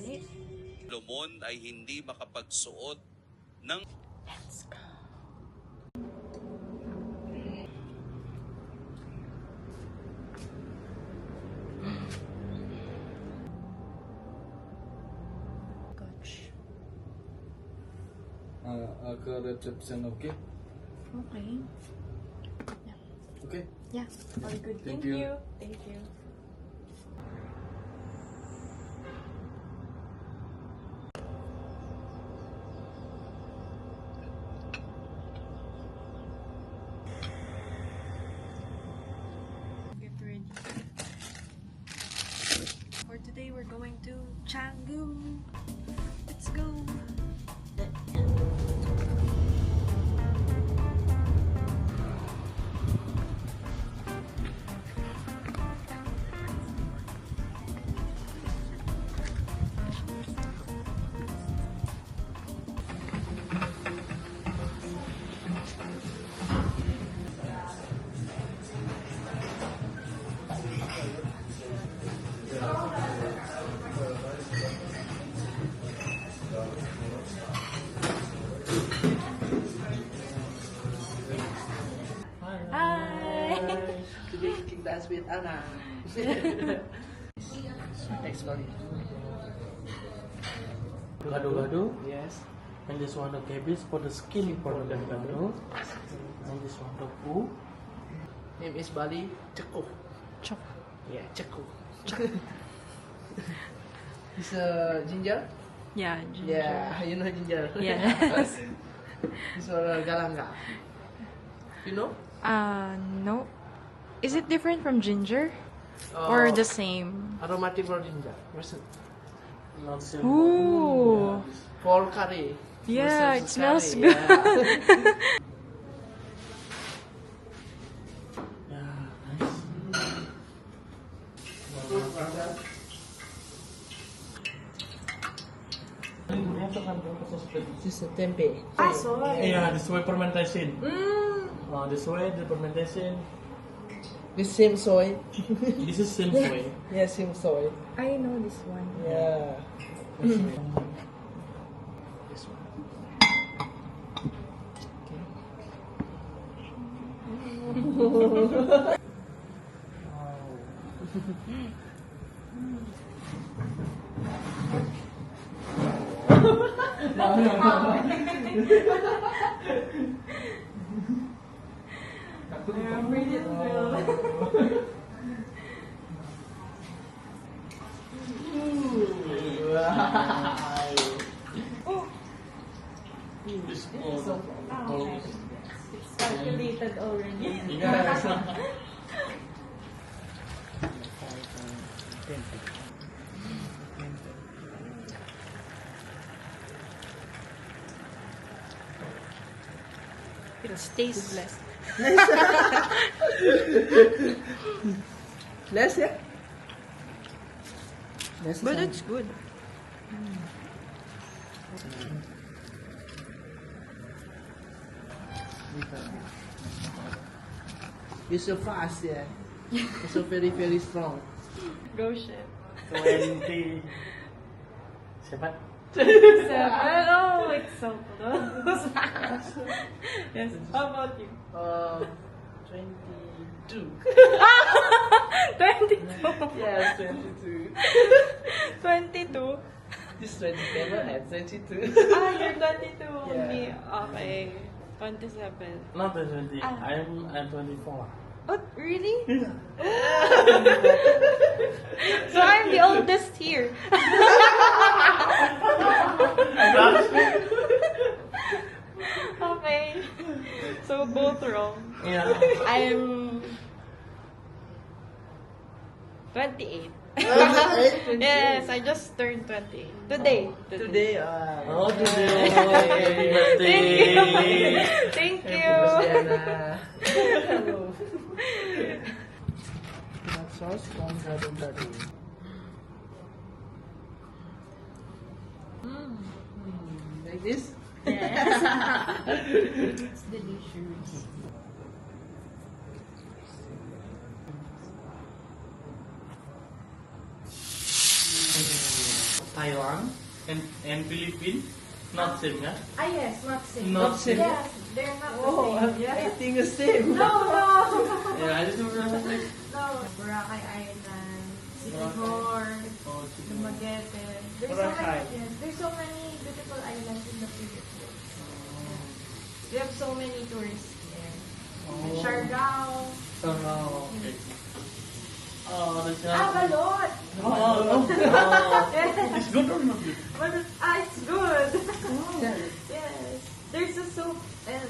ulit. Solomon ay hindi makapagsuot ng Let's go. Coach. Ke reception, okay? Okay. Okay. Yeah. All good. Thank you. Thank you. Get ready. For today, we're going to Canggu. Let's go. Hi. Today you can dance with Anna. Next one. Gado-gado, Yes. and this one the cabbage for the skin for the gado-gado, and this one the poo. Name is Bali Ceko. Chok. Yeah, Ceko. This ginger. Yeah, ginger. Yeah, you know ginger. Yes. This one galanga. You know? No. Is it different from ginger? Or the same? Aromatic for ginger. What's it? Not same. Ooh. For curry. Yeah, Versus it smells curry, good. Yeah. Yeah, nice. This is tempeh. Yeah, this way fermentation. This way the fermentation. This same soy. This is same way. Yeah, same soy. I know this one. Yeah. This way. This one. This all. It's calculated already. Yes. It stays blessed. Less, yeah? Less But is it's good. You're so fast, yeah. You're so very, very strong. Go chef. 20. Siapa? 7. Oh, it's so close. Yes. How about you? 22. 22. Yes, 22. 22. This 27 and 22. You're 22 only. Yeah. Okay. 27. Not the 20. Ah. I'm 24. Oh, really? So I'm the oldest here. Okay. So both wrong. Yeah. I'm 28. 28? Yes, I just turned 28. Today. Today, Oh, today. Happy birthday. Thank Happy you. birthday, Anna. Hello. Peanut sauce from gado-gado. Like this? It's delicious. Taiwan. And Philippines, not same, yeah? Ah, yes, not same. Not same. Yes, they're not Oh, the I'm same. Yeah. eating the same. No, no. Yeah, I just remember like, No. Boracay Island, Boracay. Sikihor, oh, chicken. Dumaguete. There's so Boracay. many, yes, there's so many beautiful islands in the Philippines. We have so many tourists here. Oh. Siargao. Oh, okay. Oh, that's Ah, Balot! Oh, oh, oh. It's good or not good? But it's good. Yes. There's a soup and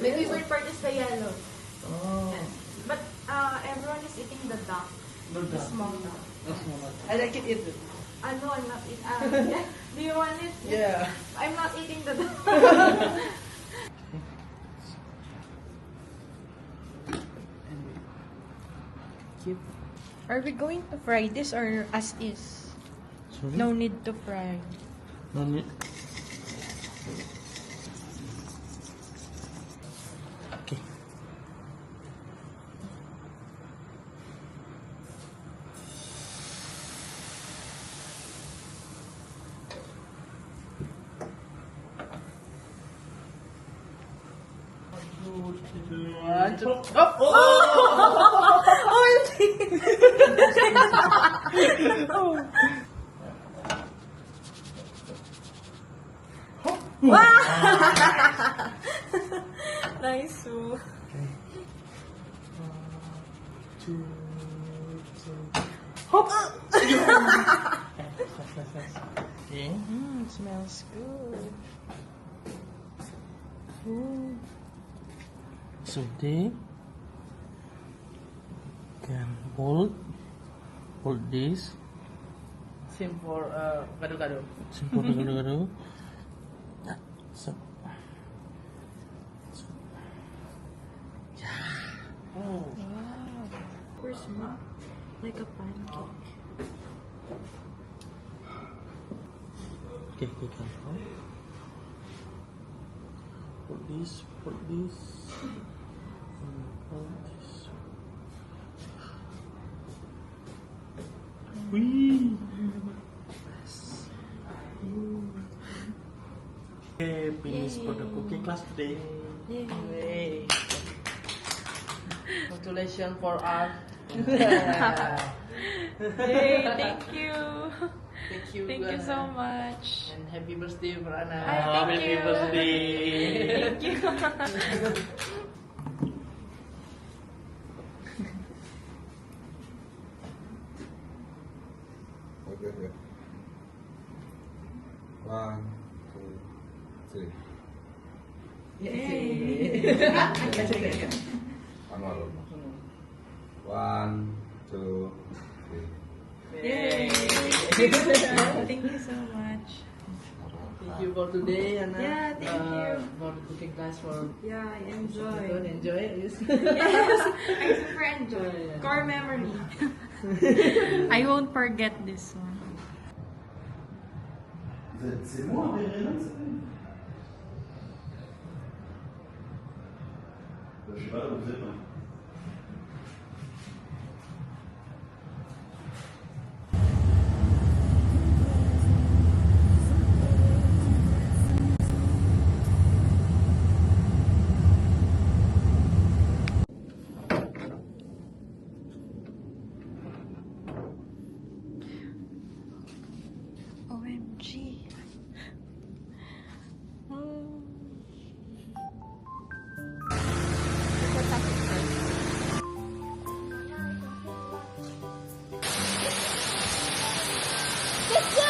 my favorite part is the yellow. Oh, Yes. But everyone is eating the duck. good. The small duck. That's not bad. I like it eat it. No, I'm not eating. Yeah. Do you want it? Yeah. I'm not eating the duck. Keep. Are we going to fry this or as is? Sorry? No need to fry. No need. Okay. One, two. Nice. Oh. Two, three. Hop! Okay. Smells good. So they can hold this. Same for gado-gado. Simple gado-gado. Yeah. So. Oh. Wow. Where's milk? Like a pancake. Okay, we can hold. Hold this, hold this. And hold this. Whee! Okay, finish for the cooking class today. Yay. Congratulations for us. Yay, thank you. Thank you. Thank you so much. And happy birthday, Brana. Ay, thank Happy you. birthday! Thank you. Okay, okay. 1, 2, 3. Yay. Ano, ano? 1, 2, 3. Yay. Thank you so much. Thank you for today, Anna. Yeah, thank you. For the cooking class for Yeah, I Good, enjoy it. Yes, I super enjoy. Core memory. I won't forget this one. C'est moi, je sais pas, vous êtes. OMG. Good job!